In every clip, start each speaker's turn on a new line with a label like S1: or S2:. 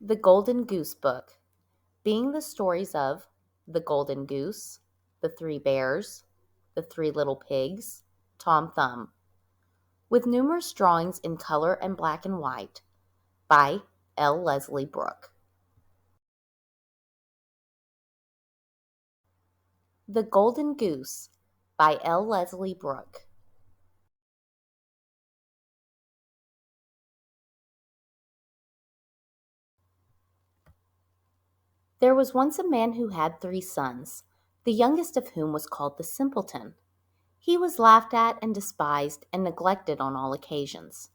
S1: The Golden Goose Book, being the stories of the Golden Goose, the Three Bears, the Three Little Pigs, Tom Thumb, with numerous drawings in color and black and white, by L. Leslie Brooke. The Golden Goose, by L. Leslie Brooke. There was once a man who had 3 sons, the youngest of whom was called the Simpleton. He was laughed at and despised and neglected on all occasions.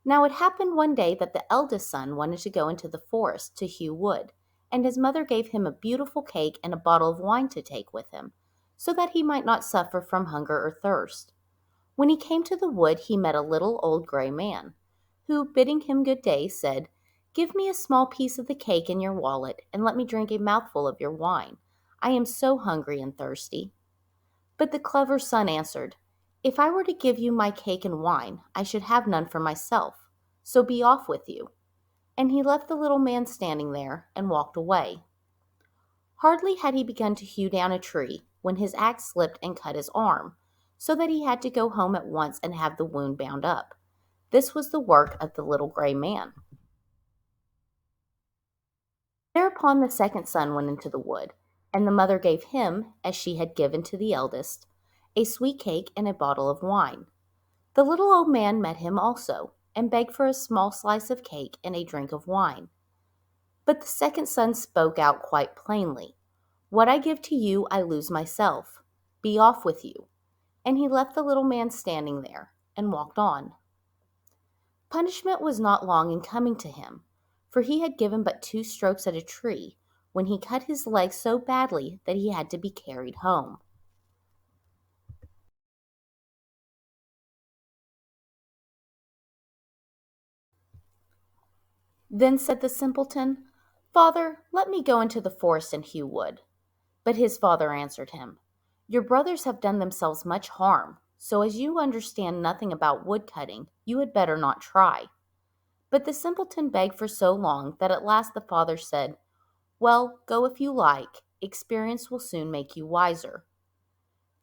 S1: Now it happened one day that the eldest son wanted to go into the forest to hew wood, and his mother gave him a beautiful cake and a bottle of wine to take with him, so that he might not suffer from hunger or thirst. When he came to the wood, he met a little old gray man, who, bidding him good day, said, "Give me a small piece of the cake in your wallet, and let me drink a mouthful of your wine. I am so hungry and thirsty." But the clever son answered, "If I were to give you my cake and wine, I should have none for myself, so be off with you." And he left the little man standing there and walked away. Hardly had he begun to hew down a tree when his axe slipped and cut his arm, so that he had to go home at once and have the wound bound up. This was the work of the little gray man. Thereupon the second son went into the wood, and the mother gave him, as she had given to the eldest, a sweet cake and a bottle of wine. The little old man met him also, and begged for a small slice of cake and a drink of wine. But the second son spoke out quite plainly, "What I give to you I lose myself. Be off with you." And he left the little man standing there, and walked on. Punishment was not long in coming to him, for he had given but 2 strokes at a tree, when he cut his leg so badly that he had to be carried home. Then said the simpleton, "Father, let me go into the forest and hew wood." But his father answered him, "Your brothers have done themselves much harm, so as you understand nothing about wood cutting, you had better not try." But the simpleton begged for so long that at last the father said, "Well, go if you like. Experience will soon make you wiser."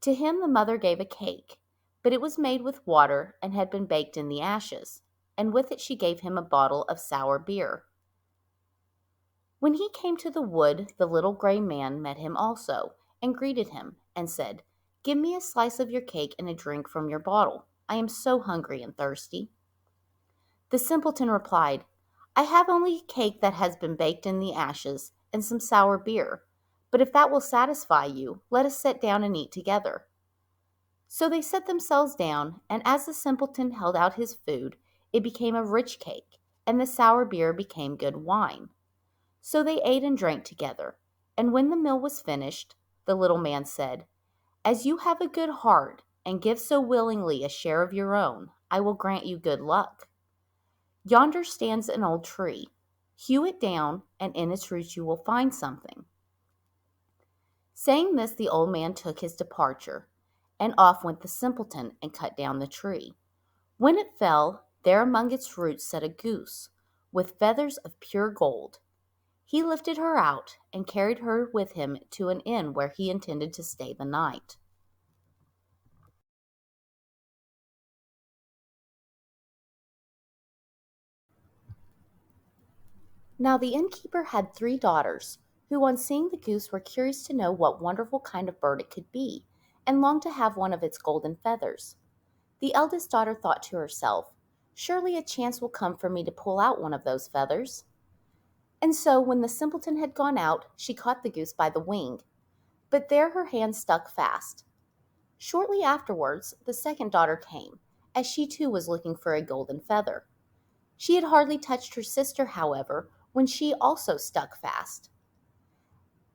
S1: To him the mother gave a cake, but it was made with water and had been baked in the ashes, and with it she gave him a bottle of sour beer. When he came to the wood, the little gray man met him also, and greeted him, and said, "Give me a slice of your cake and a drink from your bottle. I am so hungry and thirsty." The simpleton replied, "I have only a cake that has been baked in the ashes, and some sour beer, but if that will satisfy you, let us sit down and eat together." So they set themselves down, and as the simpleton held out his food, it became a rich cake, and the sour beer became good wine. So they ate and drank together, and when the meal was finished, the little man said, "As you have a good heart, and give so willingly a share of your own, I will grant you good luck. Yonder stands an old tree. Hew it down, and in its roots you will find something." Saying this, the old man took his departure, and off went the simpleton and cut down the tree. When it fell, there among its roots sat a goose, with feathers of pure gold. He lifted her out and carried her with him to an inn where he intended to stay the night. Now the innkeeper had 3 daughters, who on seeing the goose were curious to know what wonderful kind of bird it could be, and longed to have one of its golden feathers. The eldest daughter thought to herself, "Surely a chance will come for me to pull out one of those feathers." And so when the simpleton had gone out, she caught the goose by the wing, but there her hand stuck fast. Shortly afterwards, the second daughter came, as she too was looking for a golden feather. She had hardly touched her sister, however, when she also stuck fast.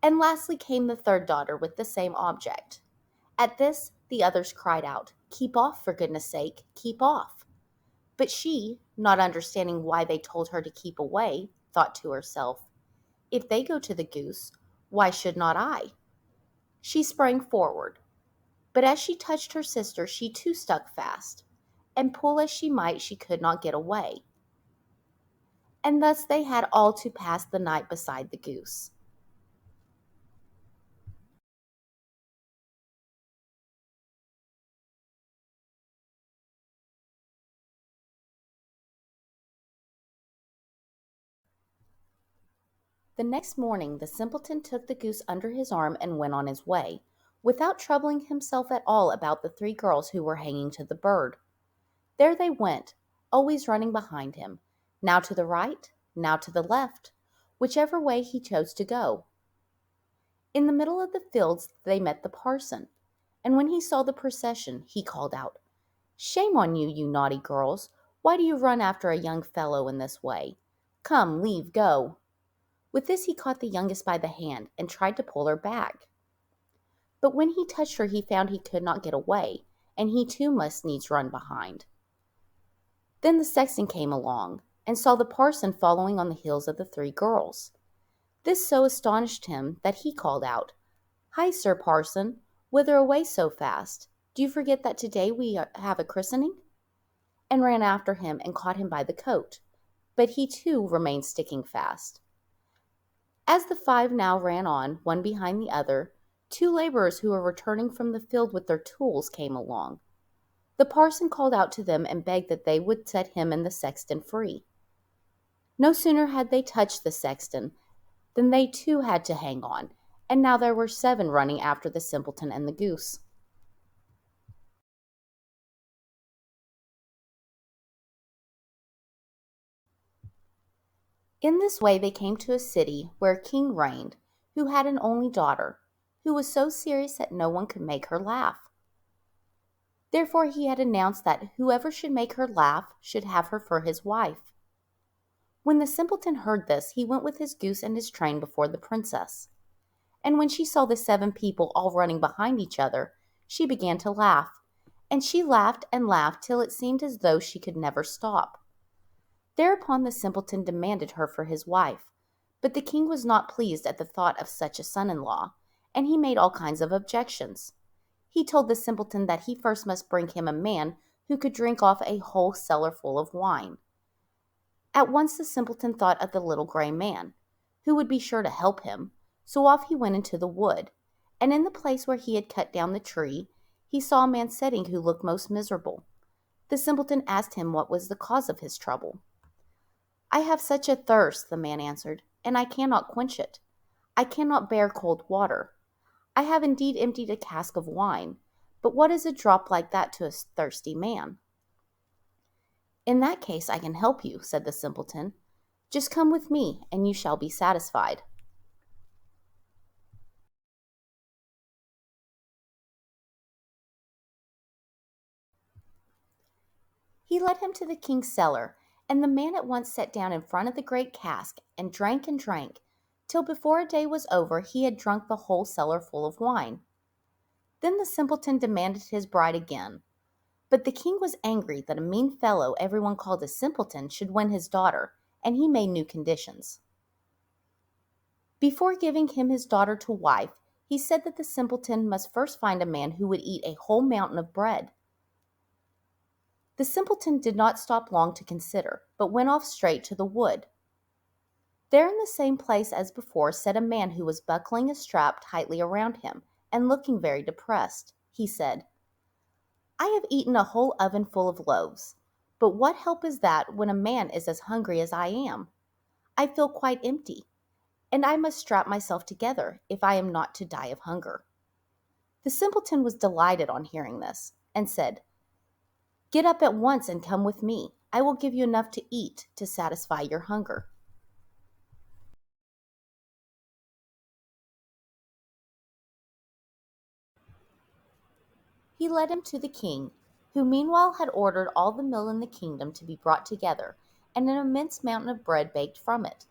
S1: And lastly came the third daughter with the same object. At this, the others cried out, "Keep off, for goodness sake, keep off." But she, not understanding why they told her to keep away, thought to herself, "If they go to the goose, why should not I?" She sprang forward, but as she touched her sister, she too stuck fast, and pull as she might, she could not get away. and thus they had all to pass the night beside the goose. The next morning the simpleton took the goose under his arm and went on his way, without troubling himself at all about the three girls who were hanging to the bird. There they went, always running behind him, now to the right, now to the left, whichever way he chose to go. In the middle of the fields they met the parson, and when he saw the procession, he called out, "Shame on you, you naughty girls! Why do you run after a young fellow in this way? Come, leave go!" With this he caught the youngest by the hand and tried to pull her back. But when he touched her he found he could not get away, and he too must needs run behind. Then the sexton came along, and saw the parson following on the heels of the three girls. This so astonished him that he called out, "Hi, Sir Parson, whither away so fast? Do you forget that today we have a christening?" And ran after him and caught him by the coat, but he too remained sticking fast. As the five now ran on, one behind the other, two laborers who were returning from the field with their tools came along. The parson called out to them and begged that they would set him and the sexton free. No sooner had they touched the sexton than they too had to hang on, and now there were 7 running after the simpleton and the goose. In this way they came to a city where a king reigned, who had an only daughter, who was so serious that no one could make her laugh. Therefore he had announced that whoever should make her laugh should have her for his wife. When the simpleton heard this, he went with his goose and his train before the princess. And when she saw the 7 people all running behind each other, she began to laugh, and she laughed and laughed till it seemed as though she could never stop. Thereupon the simpleton demanded her for his wife, but the king was not pleased at the thought of such a son-in-law, and he made all kinds of objections. He told the simpleton that he first must bring him a man who could drink off a whole cellar full of wine. At once the simpleton thought of the little gray man, who would be sure to help him, so off he went into the wood, and in the place where he had cut down the tree, he saw a man sitting who looked most miserable. The simpleton asked him what was the cause of his trouble. "I have such a thirst," the man answered, "and I cannot quench it. I cannot bear cold water. I have indeed emptied a cask of wine, but what is a drop like that to a thirsty man?" "In that case I can help you," said the simpleton. "Just come with me, and you shall be satisfied." He led him to the king's cellar, and the man at once sat down in front of the great cask and drank, till before a day was over he had drunk the whole cellar full of wine. Then the simpleton demanded his bride again, but the king was angry that a mean fellow everyone called a simpleton should win his daughter, and he made new conditions. Before giving him his daughter to wife, he said that the simpleton must first find a man who would eat a whole mountain of bread. The simpleton did not stop long to consider, but went off straight to the wood. There in the same place as before sat a man who was buckling a strap tightly around him, and looking very depressed. He said, "I have eaten a whole oven full of loaves, but what help is that when a man is as hungry as I am? I feel quite empty, and I must strap myself together if I am not to die of hunger." The simpleton was delighted on hearing this, and said, "Get up at once and come with me. I will give you enough to eat to satisfy your hunger." He led him to the king, who meanwhile had ordered all the meal in the kingdom to be brought together, and an immense mountain of bread baked from it.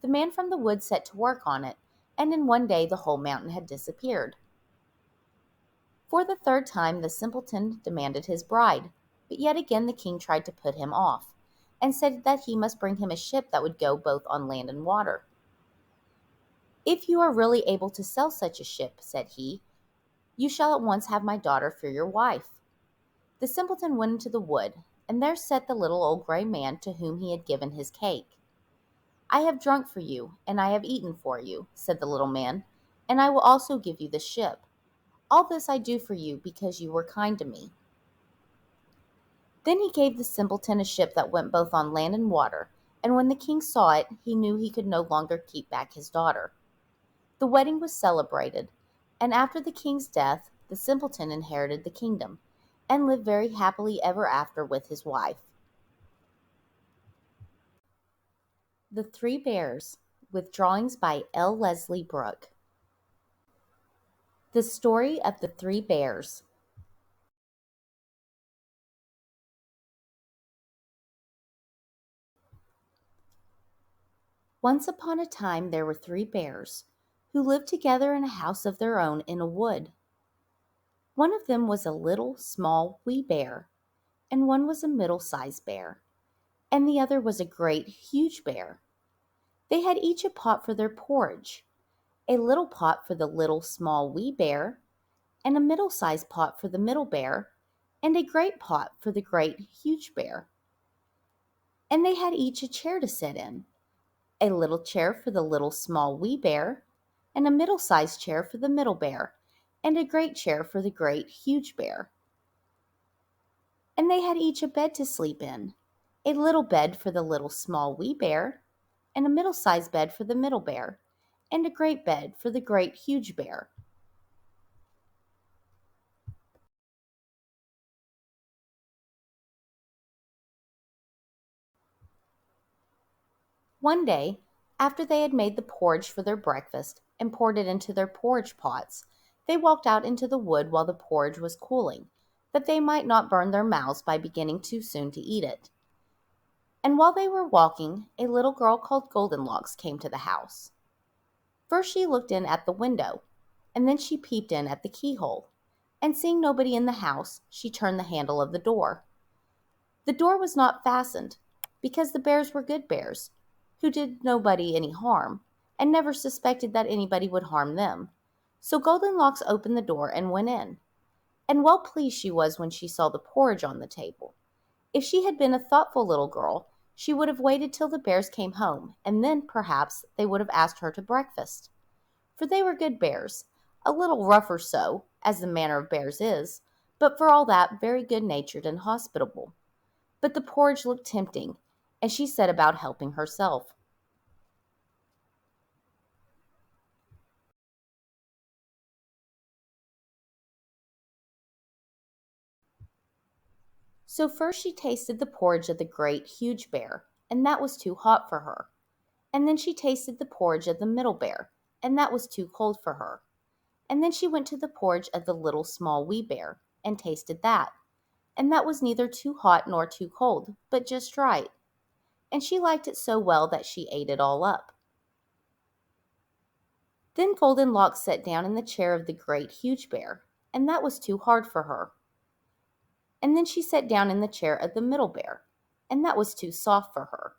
S1: The man from the wood set to work on it, and in one day the whole mountain had disappeared. For the 3rd time the simpleton demanded his bride, but yet again the king tried to put him off, and said that he must bring him a ship that would go both on land and water. "If you are really able to sell such a ship," said he, "you shall at once have my daughter for your wife." The simpleton went into the wood, and there sat the little old gray man to whom he had given his cake. I have drunk for you, and I have eaten for you, said the little man, and I will also give you the ship. All this I do for you because you were kind to me. Then he gave the simpleton a ship that went both on land and water, and when the king saw it, he knew he could no longer keep back his daughter. The wedding was celebrated, and after the king's death, the simpleton inherited the kingdom, and lived very happily ever after with his wife. The Three Bears, with drawings by L. Leslie Brooke. The Story of the Three Bears. Once upon a time there were three bears, who lived together in a house of their own in a wood. One of them was a little, small, wee bear, and one was a middle-sized bear, and the other was a great, huge bear. They had each a pot for their porridge, a little pot for the little, small, wee bear, and a middle-sized pot for the middle bear, and a great pot for the great, huge bear. And they had each a chair to sit in, a little chair for the little, small, wee bear, and a middle-sized chair for the middle bear, and a great chair for the great, huge bear. And they had each a bed to sleep in, a little bed for the little, small, wee bear, and a middle-sized bed for the middle bear, and a great bed for the great, huge bear. One day, after they had made the porridge for their breakfast and poured it into their porridge pots, they walked out into the wood while the porridge was cooling, that they might not burn their mouths by beginning too soon to eat it. And while they were walking, a little girl called Goldenlocks came to the house. First she looked in at the window, and then she peeped in at the keyhole, and seeing nobody in the house, she turned the handle of the door. The door was not fastened, because the bears were good bears, who did nobody any harm, and never suspected that anybody would harm them. So Goldenlocks opened the door and went in, and well pleased she was when she saw the porridge on the table. If she had been a thoughtful little girl, she would have waited till the bears came home, and then, perhaps, they would have asked her to breakfast. For they were good bears, a little rough or so, as the manner of bears is, but for all that very good-natured and hospitable. But the porridge looked tempting, and she set about helping herself. So first she tasted the porridge of the great, huge bear, and that was too hot for her. And then she tasted the porridge of the middle bear, and that was too cold for her. And then she went to the porridge of the little, small, wee bear, and tasted that, and that was neither too hot nor too cold, but just right. And she liked it so well that she ate it all up. Then Goldenlocks sat down in the chair of the great, huge bear, and that was too hard for her. And then she sat down in the chair of the middle bear, and that was too soft for her.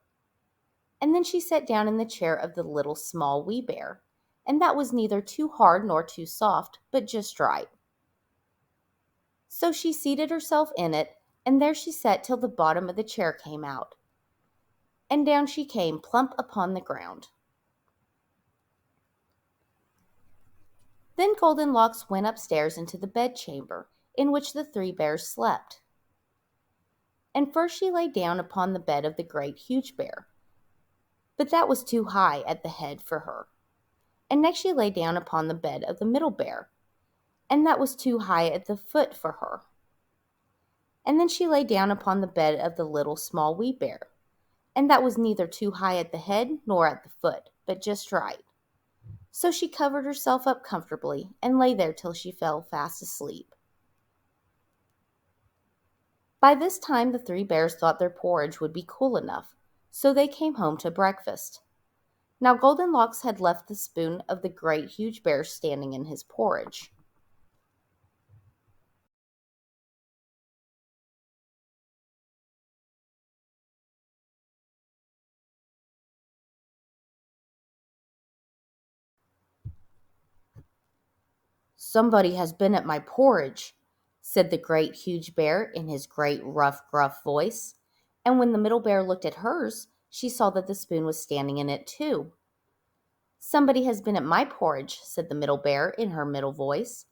S1: And then she sat down in the chair of the little, small, wee bear, and that was neither too hard nor too soft, but just right. So she seated herself in it, and there she sat till the bottom of the chair came out, and down she came plump upon the ground. Then Goldenlocks went upstairs into the bedchamber, in which the three bears slept. And first she lay down upon the bed of the great, huge bear, but that was too high at the head for her. And next she lay down upon the bed of the middle bear, and that was too high at the foot for her. And then she lay down upon the bed of the little, small, wee bear, and that was neither too high at the head nor at the foot, but just right. So she covered herself up comfortably and lay there till she fell fast asleep. By this time the three bears thought their porridge would be cool enough, so they came home to breakfast. Now Goldenlocks had left the spoon of the great, huge bear standing in his porridge. "Somebody has been at my porridge," said the great, huge bear in his great, rough, gruff voice. And when the middle bear looked at hers, she saw that the spoon was standing in it too. "Somebody has been at my porridge," said the middle bear in her middle voice.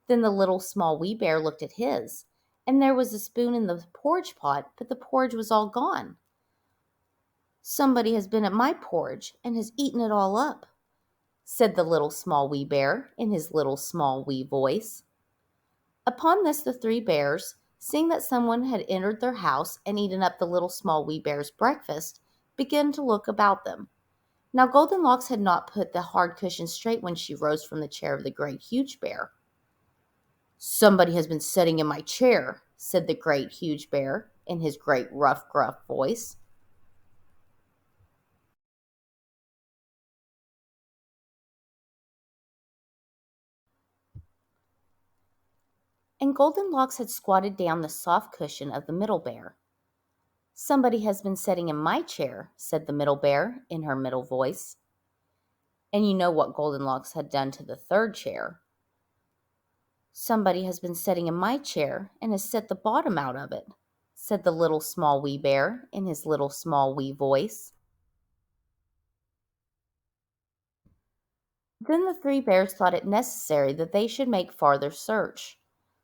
S1: Then the little small wee bear looked at his, and there was a spoon in the porridge pot, but the porridge was all gone. "Somebody has been at my porridge and has eaten it all up," said the little small wee bear in his little small wee voice. Upon this the three bears, seeing that someone had entered their house and eaten up the little small wee bear's breakfast, began to look about them. Now Goldenlocks had not put the hard cushion straight when she rose from the chair of the great huge bear. "Somebody has been sitting in my chair," said the great huge bear in his great rough gruff voice. And Goldenlocks had squatted down the soft cushion of the middle bear. "Somebody has been sitting in my chair," said the middle bear in her middle voice. And you know what Goldenlocks had done to the third chair. "Somebody has been sitting in my chair and has set the bottom out of it," said the little small wee bear in his little small wee voice. Then the three bears thought it necessary that they should make farther search.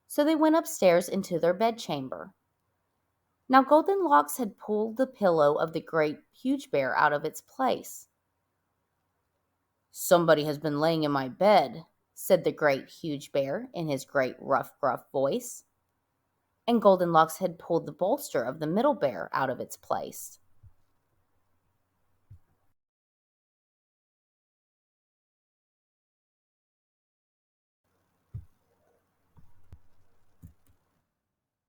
S1: So they went upstairs into their bedchamber. Now Goldenlocks had pulled the pillow of the great huge bear out of its place. "Somebody has been laying in my bed," said the great huge bear in his great rough gruff voice. And Goldenlocks had pulled the bolster of the middle bear out of its place.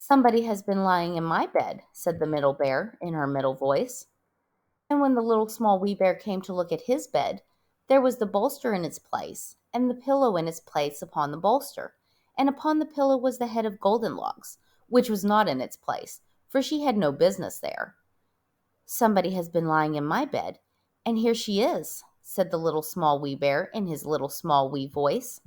S1: "Somebody has been lying in my bed," said the middle bear in her middle voice. And when the little small wee bear came to look at his bed, there was the bolster in its place, and the pillow in its place upon the bolster, and upon the pillow was the head of Goldenlocks, which was not in its place, for she had no business there. "Somebody has been lying in my bed, and here she is," said the little small wee bear in his little small wee voice.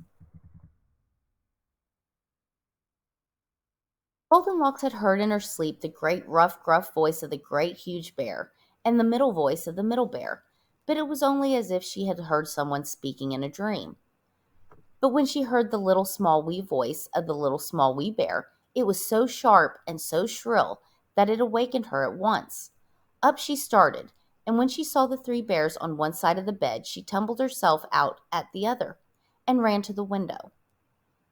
S1: Goldenlocks had heard in her sleep the great rough gruff voice of the great huge bear, and the middle voice of the middle bear, but it was only as if she had heard someone speaking in a dream. But when she heard the little small wee voice of the little small wee bear, it was so sharp and so shrill that it awakened her at once. Up she started, and when she saw the three bears on one side of the bed, she tumbled herself out at the other, and ran to the window.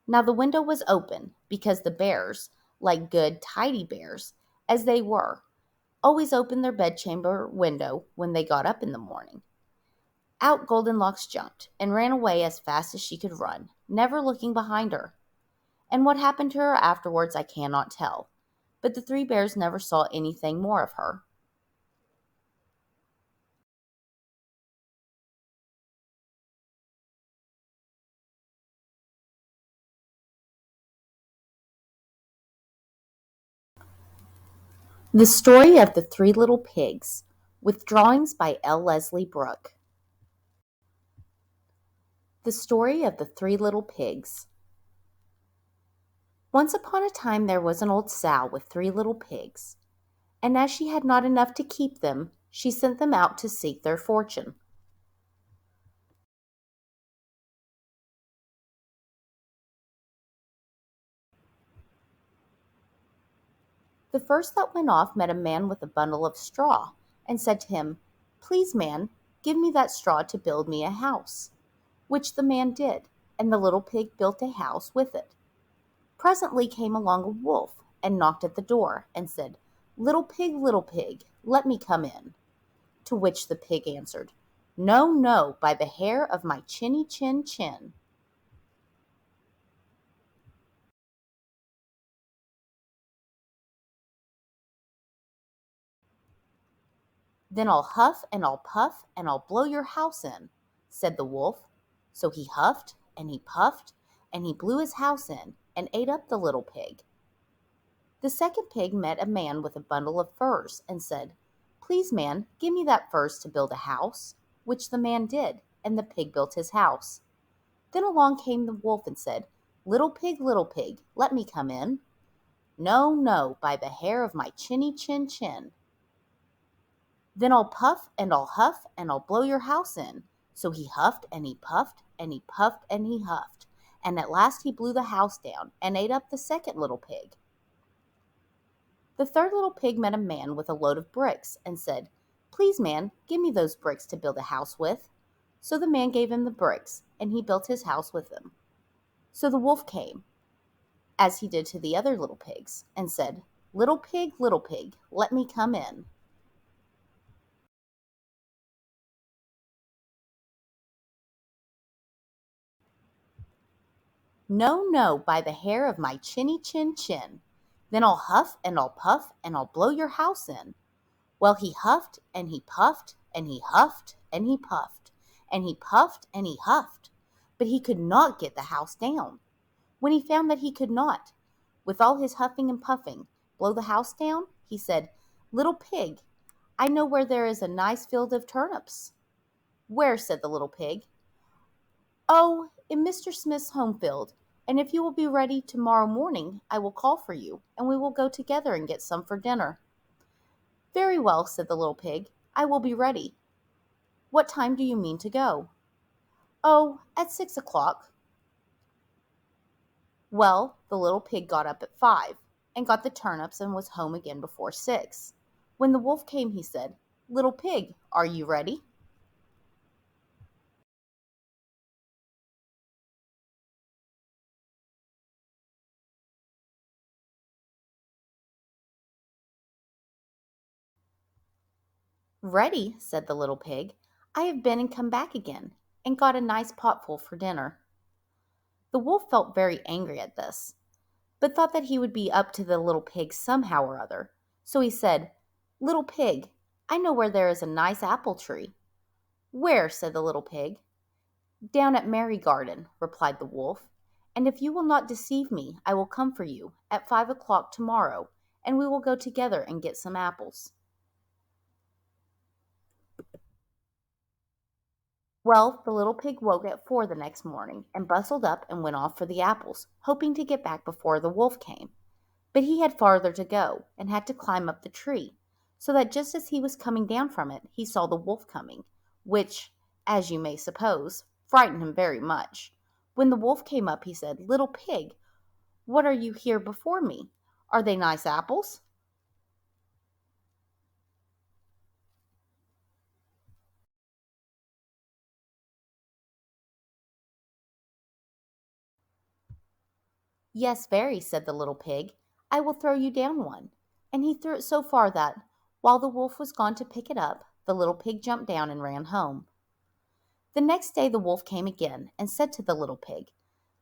S1: Now the window was open, because the bears, like good, tidy bears, as they were, always opened their bedchamber window when they got up in the morning. Out Goldenlocks jumped, and ran away as fast as she could run, never looking behind her. And what happened to her afterwards I cannot tell, but the three bears never saw anything more of her. The Story of the Three Little Pigs, with drawings by L. Leslie Brooke. The Story of the Three Little Pigs. Once upon a time there was an old sow with three little pigs, and as she had not enough to keep them, she sent them out to seek their fortune. The first that went off met a man with a bundle of straw, and said to him, "Please, man, give me that straw to build me a house." Which the man did, and the little pig built a house with it. Presently came along a wolf, and knocked at the door, and said, little pig, let me come in." To which the pig answered, "No, no, by the hair of my chinny chin chin." "Then I'll huff and I'll puff and I'll blow your house in," said the wolf. So he huffed and he puffed and he blew his house in and ate up the little pig. The second pig met a man with a bundle of furs, and said, "Please, man, give me that furs to build a house." Which the man did, and the pig built his house. Then along came the wolf and said, little pig, let me come in." "No, no, by the hair of my chinny chin chin." Then I'll puff and I'll huff and I'll blow your house in. So he huffed and he puffed and he puffed and he huffed. And at last he blew the house down and ate up the second little pig. The third little pig met a man with a load of bricks and said, "Please, man, give me those bricks to build a house with." So the man gave him the bricks, and he built his house with them. So the wolf came, as he did to the other little pigs, and said, little pig, let me come in." "No, no, by the hair of my chinny chin chin. Then I'll huff and I'll puff and I'll blow your house in." Well, he huffed and he puffed and he huffed and he puffed and he puffed and he huffed, but he could not get the house down. When he found that he could not, with all his huffing and puffing, blow the house down, he said, "Little pig, I know where there is a nice field of turnips." "Where?" said the little pig. "Oh, in Mr. Smith's home field, and if you will be ready tomorrow morning, I will call for you, and we will go together and get some for dinner." "Very well," said the little pig, "I will be ready. What time do you mean to go?" "Oh, at 6 o'clock." Well, the little pig got up at 5, and got the turnips and was home again before 6. When the wolf came, he said, "Little pig, are you ready?" "Ready," said the little pig. "I have been and come back again, and got a nice potful for dinner." The wolf felt very angry at this, but thought that he would be up to the little pig somehow or other. So he said, "Little pig, I know where there is a nice apple tree." "Where?" said the little pig. "Down at Mary Garden," replied the wolf. "And if you will not deceive me, I will come for you at 5 o'clock tomorrow, and we will go together and get some apples." Well, the little pig woke at 4 the next morning and bustled up and went off for the apples, hoping to get back before the wolf came. But he had farther to go, and had to climb up the tree, so that just as he was coming down from it, he saw the wolf coming, which, as you may suppose, frightened him very much. When the wolf came up, he said, "Little pig, what are you here before me? Are they nice apples?" "Yes, very," said the little pig. "I will throw you down one." And he threw it so far that, while the wolf was gone to pick it up, the little pig jumped down and ran home. The next day the wolf came again, and said to the little pig,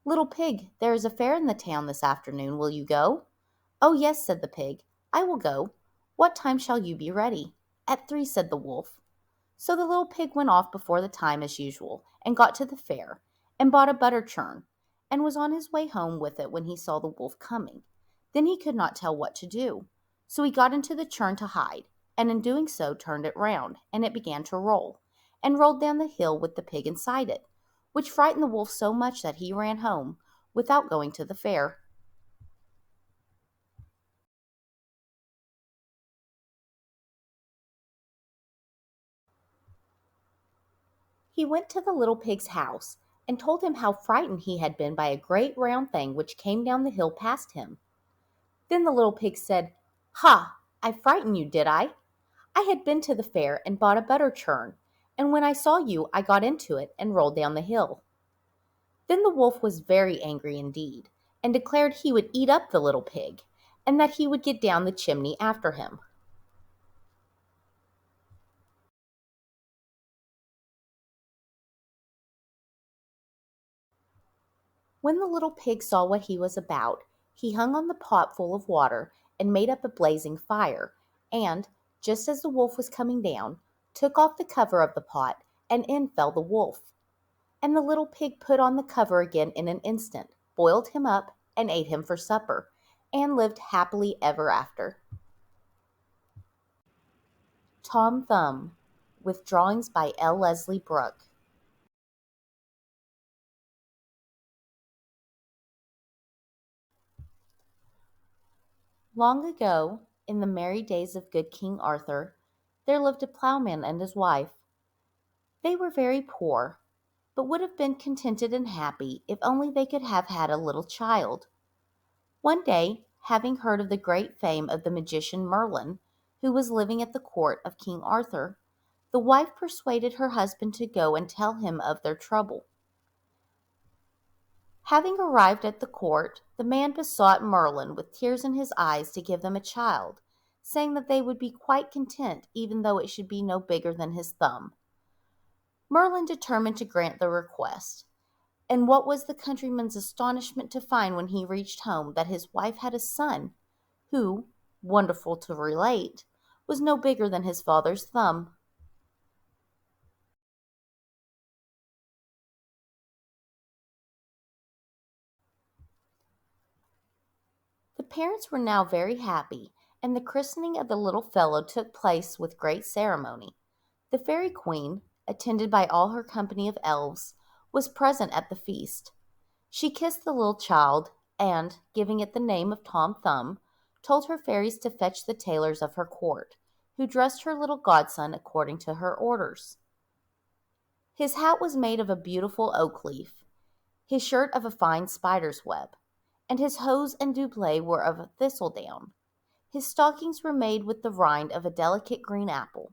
S1: "Little pig, there is a fair in the town this afternoon. Will you go?" "Oh, yes," said the pig, "I will go. What time shall you be ready?" "At 3," said the wolf. So the little pig went off before the time as usual, and got to the fair, and bought a butter churn, and was on his way home with it when he saw the wolf coming. Then he could not tell what to do. So he got into the churn to hide, and in doing so turned it round, and it began to roll, and rolled down the hill with the pig inside it, which frightened the wolf so much that he ran home, without going to the fair. He went to the little pig's house, and told him how frightened he had been by a great round thing which came down the hill past him. Then the little pig said, "Ha! I frightened you, did I? I had been to the fair and bought a butter churn, and when I saw you I got into it and rolled down the hill." Then the wolf was very angry indeed, and declared he would eat up the little pig, and that he would get down the chimney after him. When the little pig saw what he was about, he hung on the pot full of water and made up a blazing fire, and, just as the wolf was coming down, took off the cover of the pot, and in fell the wolf. And the little pig put on the cover again in an instant, boiled him up, and ate him for supper, and lived happily ever after. Tom Thumb, with drawings by L. Leslie Brooke. Long ago, in the merry days of good King Arthur, there lived a plowman and his wife. They were very poor, but would have been contented and happy if only they could have had a little child. One day, having heard of the great fame of the magician Merlin, who was living at the court of King Arthur, the wife persuaded her husband to go and tell him of their trouble. Having arrived at the court, the man besought Merlin with tears in his eyes to give them a child, saying that they would be quite content even though it should be no bigger than his thumb. Merlin determined to grant the request, and what was the countryman's astonishment to find when he reached home that his wife had a son who, wonderful to relate, was no bigger than his father's thumb. The parents were now very happy, and the christening of the little fellow took place with great ceremony. The fairy queen, attended by all her company of elves, was present at the feast. She kissed the little child, and, giving it the name of Tom Thumb, told her fairies to fetch the tailors of her court, who dressed her little godson according to her orders. His hat was made of a beautiful oak leaf, his shirt of a fine spider's web, and his hose and doublet were of thistledown. His stockings were made with the rind of a delicate green apple,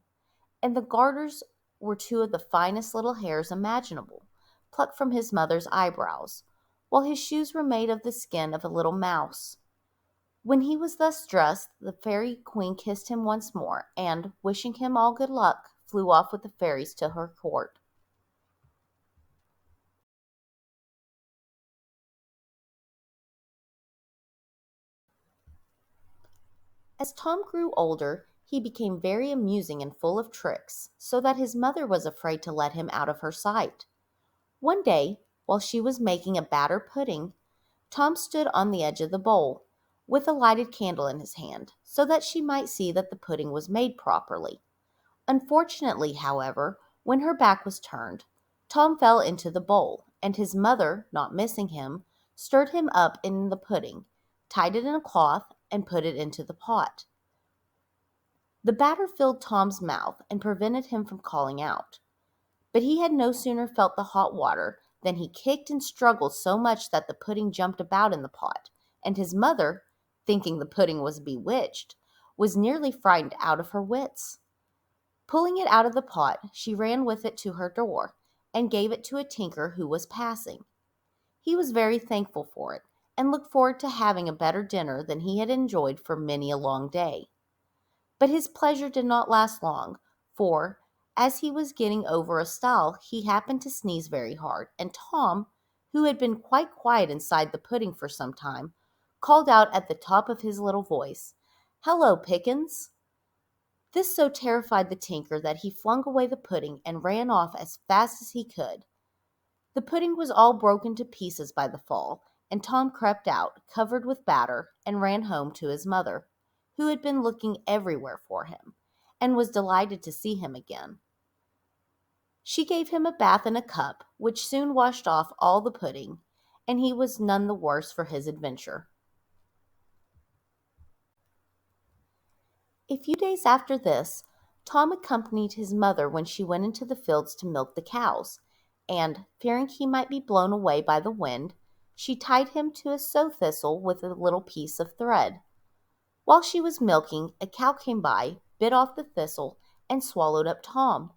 S1: and the garters were two of the finest little hairs imaginable, plucked from his mother's eyebrows, while his shoes were made of the skin of a little mouse. When he was thus dressed, the fairy queen kissed him once more, and, wishing him all good luck, flew off with the fairies to her court. As Tom grew older, he became very amusing and full of tricks, so that his mother was afraid to let him out of her sight. One day, while she was making a batter pudding, Tom stood on the edge of the bowl, with a lighted candle in his hand, so that she might see that the pudding was made properly. Unfortunately, however, when her back was turned, Tom fell into the bowl, and his mother, not missing him, stirred him up in the pudding, tied it in a cloth, and put it into the pot. The batter filled Tom's mouth and prevented him from calling out. But he had no sooner felt the hot water than he kicked and struggled so much that the pudding jumped about in the pot, and his mother, thinking the pudding was bewitched, was nearly frightened out of her wits. Pulling it out of the pot, she ran with it to her door, and gave it to a tinker who was passing. He was very thankful for it, and looked forward to having a better dinner than he had enjoyed for many a long day. But his pleasure did not last long, for, as he was getting over a stile, he happened to sneeze very hard, and Tom, who had been quite quiet inside the pudding for some time, called out at the top of his little voice, "Hello, Pickens!" This so terrified the tinker that he flung away the pudding and ran off as fast as he could. The pudding was all broken to pieces by the fall, and Tom crept out, covered with batter, and ran home to his mother, who had been looking everywhere for him, and was delighted to see him again. She gave him a bath in a cup, which soon washed off all the pudding, and he was none the worse for his adventure. A few days after this, Tom accompanied his mother when she went into the fields to milk the cows, and, fearing he might be blown away by the wind, she tied him to a sow thistle with a little piece of thread. While she was milking, a cow came by, bit off the thistle, and swallowed up Tom.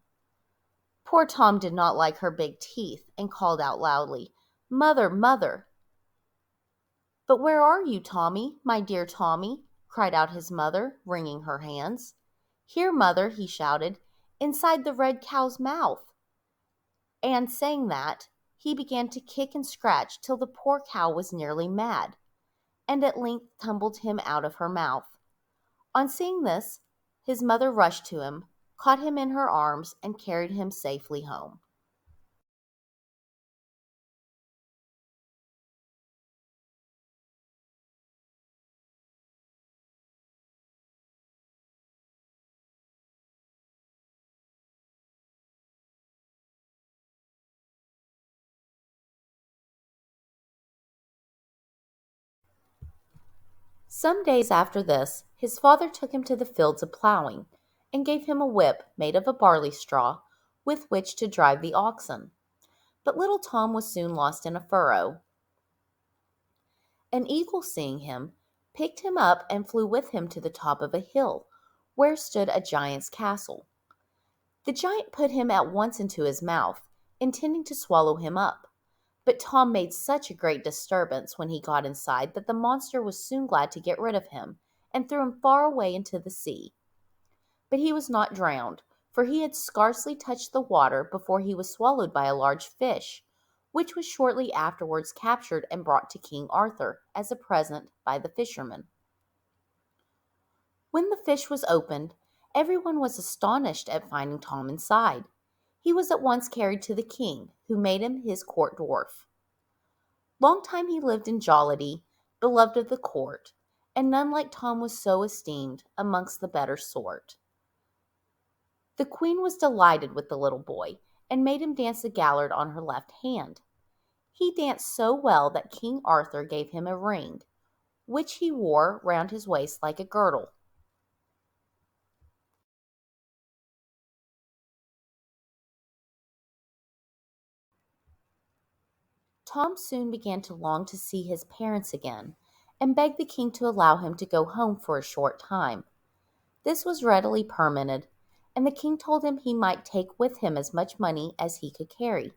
S1: Poor Tom did not like her big teeth, and called out loudly, "Mother, mother!" "But where are you, Tommy, my dear Tommy?" cried out his mother, wringing her hands. "Here, mother," he shouted, "inside the red cow's mouth." And, saying that, he began to kick and scratch till the poor cow was nearly mad, and at length tumbled him out of her mouth. On seeing this, his mother rushed to him, caught him in her arms, and carried him safely home. Some days after this, his father took him to the fields a plowing, and gave him a whip made of a barley straw with which to drive the oxen. But little Tom was soon lost in a furrow. An eagle, seeing him, picked him up and flew with him to the top of a hill, where stood a giant's castle. The giant put him at once into his mouth, intending to swallow him up. But Tom made such a great disturbance when he got inside that the monster was soon glad to get rid of him, and threw him far away into the sea. But he was not drowned, for he had scarcely touched the water before he was swallowed by a large fish, which was shortly afterwards captured and brought to King Arthur as a present by the fishermen. When the fish was opened, everyone was astonished at finding Tom inside. He was at once carried to the king, who made him his court dwarf. Long time he lived in jollity, beloved of the court, and none like Tom was so esteemed amongst the better sort. The queen was delighted with the little boy, and made him dance the gallard on her left hand. He danced so well that King Arthur gave him a ring, which he wore round his waist like a girdle. Tom soon began to long to see his parents again, and begged the king to allow him to go home for a short time. This was readily permitted, and the king told him he might take with him as much money as he could carry.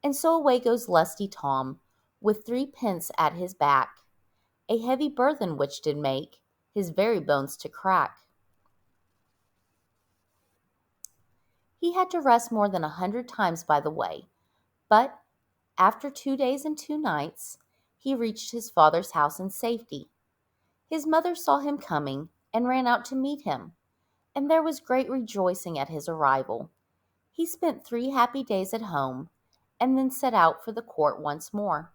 S1: And so away goes lusty Tom, with 3 pence at his back, a heavy burthen which did make his very bones to crack. He had to rest more than 100 times by the way, but after 2 days and 2 nights, he reached his father's house in safety. His mother saw him coming and ran out to meet him, and there was great rejoicing at his arrival. He spent 3 happy days at home, and then set out for the court once more.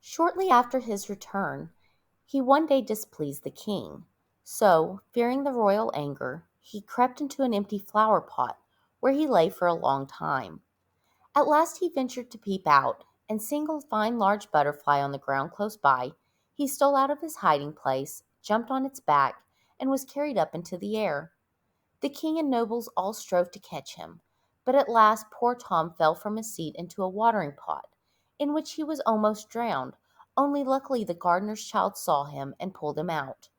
S1: Shortly after his return, he one day displeased the king, so, fearing the royal anger, he crept into an empty flower pot, where he lay for a long time. At last he ventured to peep out, and seeing a fine large butterfly on the ground close by, he stole out of his hiding place, jumped on its back, and was carried up into the air. The king and nobles all strove to catch him, but at last poor Tom fell from his seat into a watering pot, in which he was almost drowned, only luckily the gardener's child saw him and pulled him out.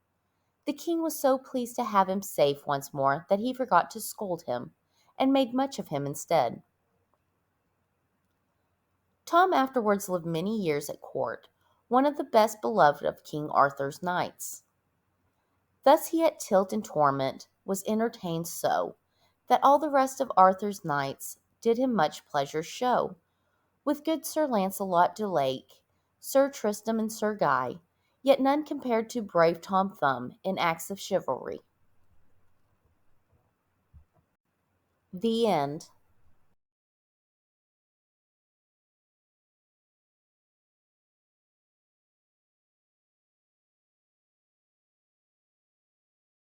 S1: The king was so pleased to have him safe once more that he forgot to scold him, and made much of him instead. Tom afterwards lived many years at court, one of the best beloved of King Arthur's knights. Thus he at tilt and torment was entertained so, that all the rest of Arthur's knights did him much pleasure show, with good Sir Launcelot du Lake, Sir Tristram and Sir Guy, yet none compared to brave Tom Thumb in acts of chivalry. The End.